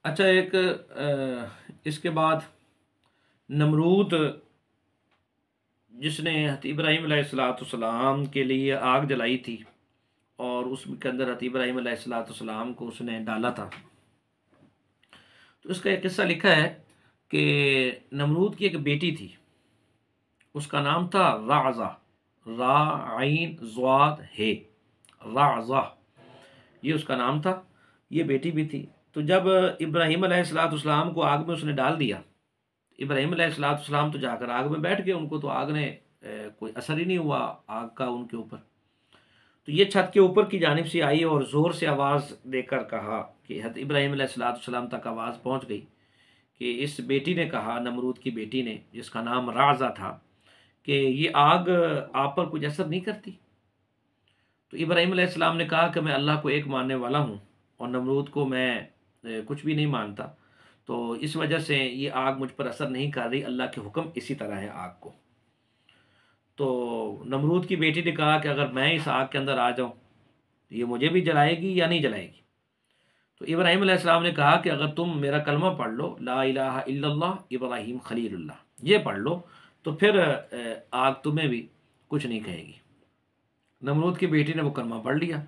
اچھا، ایک اس کے بعد نمرود جس نے حضرت ابراہیم علیہ السلام کے لیے آگ جلائی تھی اور اس کے اندر حضرت ابراہیم علیہ السلام کو اس نے ڈالا تھا، تو اس کا ایک قصہ لکھا ہے کہ نمرود کی ایک بیٹی تھی، اس کا نام تھا رعزہ، را عین ضاد ہے، رعزہ، یہ اس کا نام تھا، یہ بیٹی بھی تھی۔ تو جب ابراہیم علیہ السلام کو آگ میں اس نے ڈال دیا، ابراہیم علیہ السلام تو جا کر آگ میں بیٹھ گئے، ان کو تو آگ نے کوئی اثر ہی نہیں ہوا آگ کا ان کے اوپر۔ تو یہ چھت کے اوپر کی جانب سے آئی اور زور سے آواز دے کر کہا کہ حضرت ابراہیم علیہ السلام تک آواز پہنچ گئی کہ اس بیٹی نے کہا، نمرود کی بیٹی نے جس کا نام رعزہ تھا، کہ یہ آگ آپ پر کچھ اثر نہیں کرتی؟ تو ابراہیم علیہ السلام نے کہا کہ میں اللہ کو ایک ماننے والا ہوں اور نمرود کو میں کچھ بھی نہیں مانتا، تو اس وجہ سے یہ آگ مجھ پر اثر نہیں کر رہی، اللہ کے حکم اسی طرح ہے آگ کو۔ تو نمرود کی بیٹی نے کہا کہ اگر میں اس آگ کے اندر آ جاؤں تو یہ مجھے بھی جلائے گی یا نہیں جلائے گی؟ تو ابراہیم علیہ السلام نے کہا کہ اگر تم میرا کلمہ پڑھ لو، لا الہ الا اللہ ابراہیم خلیل اللہ، یہ پڑھ لو، تو پھر آگ تمہیں بھی کچھ نہیں کہے گی۔ نمرود کی بیٹی نے وہ کلمہ پڑھ لیا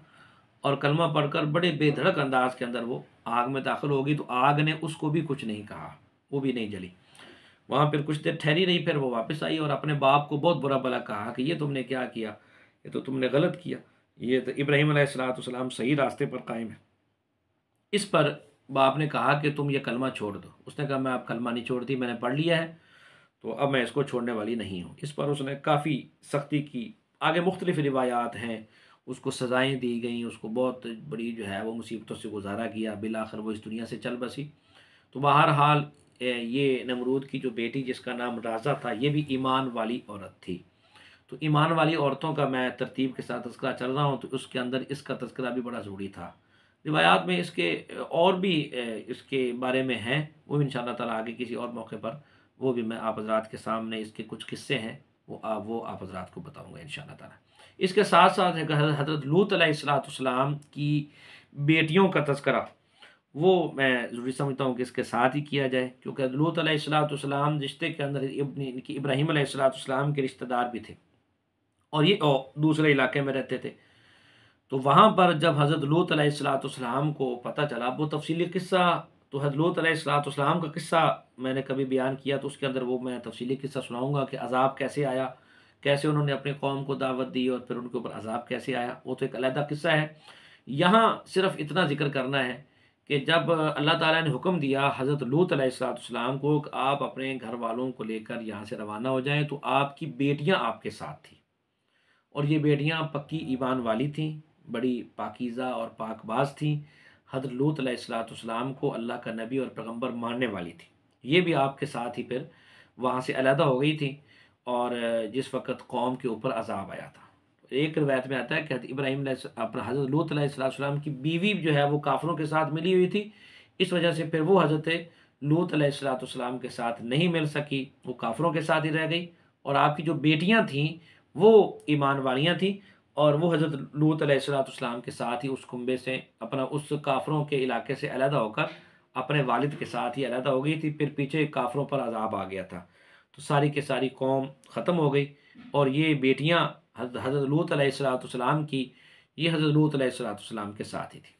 اور کلمہ پڑھ کر بڑے بے دھڑک انداز کے اندر وہ آگ میں داخل ہوگی، تو آگ نے اس کو بھی کچھ نہیں کہا، وہ بھی نہیں جلی۔ وہاں پھر کچھ دیر ٹھہری رہی، پھر وہ واپس آئی اور اپنے باپ کو بہت برا بھلا کہا کہ یہ تم نے کیا کیا، یہ تو تم نے غلط کیا، یہ تو ابراہیم علیہ السلام صحیح راستے پر قائم ہے۔ اس پر باپ نے کہا کہ تم یہ کلمہ چھوڑ دو۔ اس نے کہا میں اب کلمہ نہیں چھوڑتی، میں نے پڑھ لیا ہے، تو اب میں اس کو چھوڑنے والی نہیں ہوں۔ اس پر اس نے کافی سختی کی، آگے مختلف روایات ہیں، اس کو سزائیں دی گئیں، اس کو بہت بڑی جو ہے وہ مصیبتوں سے گزارا کیا، بالآخر وہ اس دنیا سے چل بسی۔ تو بہرحال یہ نمرود کی جو بیٹی جس کا نام رازہ تھا، یہ بھی ایمان والی عورت تھی۔ تو ایمان والی عورتوں کا میں ترتیب کے ساتھ تذکرہ چل رہا ہوں، تو اس کے اندر اس کا تذکرہ بھی بڑا ضروری تھا۔ روایات میں اس کے اور بھی اس کے بارے میں ہیں، وہ بھی انشاءاللہ تعالیٰ آگے کسی اور موقع پر وہ بھی میں آپ حضرات کے سامنے اس کے کچھ قصے ہیں وہ آپ حضرات کو بتاؤں گا انشاءاللہ تعالیٰ۔ اس کے ساتھ ساتھ حضرت لوط علیہ السلام کی بیٹیوں کا تذکرہ وہ میں ضروری سمجھتا ہوں کہ اس کے ساتھ ہی کیا جائے، کیونکہ لوط علیہ السلام رشتے کے اندر ابراہیم علیہ السلام کے رشتہ دار بھی تھے اور یہ دوسرے علاقے میں رہتے تھے۔ تو وہاں پر جب حضرت لوط علیہ السلام کو پتہ چلا، وہ تفصیلی قصہ تو حضرت لوط علیہ السلام کا قصہ میں نے کبھی بیان کیا، تو اس کے اندر وہ میں تفصیلی قصہ سناؤں گا کہ عذاب کیسے آیا، کیسے انہوں نے اپنی قوم کو دعوت دی اور پھر ان کے اوپر عذاب کیسے آیا، وہ تو ایک علیحدہ قصہ ہے۔ یہاں صرف اتنا ذکر کرنا ہے کہ جب اللہ تعالیٰ نے حکم دیا حضرت لوط علیہ السلام کو کہ آپ اپنے گھر والوں کو لے کر یہاں سے روانہ ہو جائیں، تو آپ کی بیٹیاں آپ کے ساتھ تھیں، اور یہ بیٹیاں پکی ایمان والی تھیں، بڑی پاکیزہ اور پاک باز تھیں، حضرت لوط علیہ السلام کو اللہ کا نبی اور پیغمبر ماننے والی تھی۔ یہ بھی آپ کے ساتھ ہی پھر وہاں سے علیحدہ ہو گئی تھی، اور جس وقت قوم کے اوپر عذاب آیا تھا۔ ایک روایت میں آتا ہے کہ حضرت لوط علیہ السلام کی بیوی جو ہے وہ کافروں کے ساتھ ملی ہوئی تھی، اس وجہ سے پھر وہ حضرت لوط علیہ السلام کے ساتھ نہیں مل سکی، وہ کافروں کے ساتھ ہی رہ گئی، اور آپ کی جو بیٹیاں تھیں وہ ایمان والیاں تھیں، اور وہ حضرت لوط علیہ السلام کے ساتھ ہی اس کنبے سے اپنا اس کافروں کے علاقے سے علیحدہ ہو کر اپنے والد کے ساتھ ہی علیحدہ ہو گئی تھی۔ پھر پیچھے کافروں پر عذاب آ گیا تھا، تو ساری کے ساری قوم ختم ہو گئی، اور یہ بیٹیاں حضرت لوط علیہ السلام کی، یہ حضرت لوط علیہ السلام کے ساتھ ہی تھی۔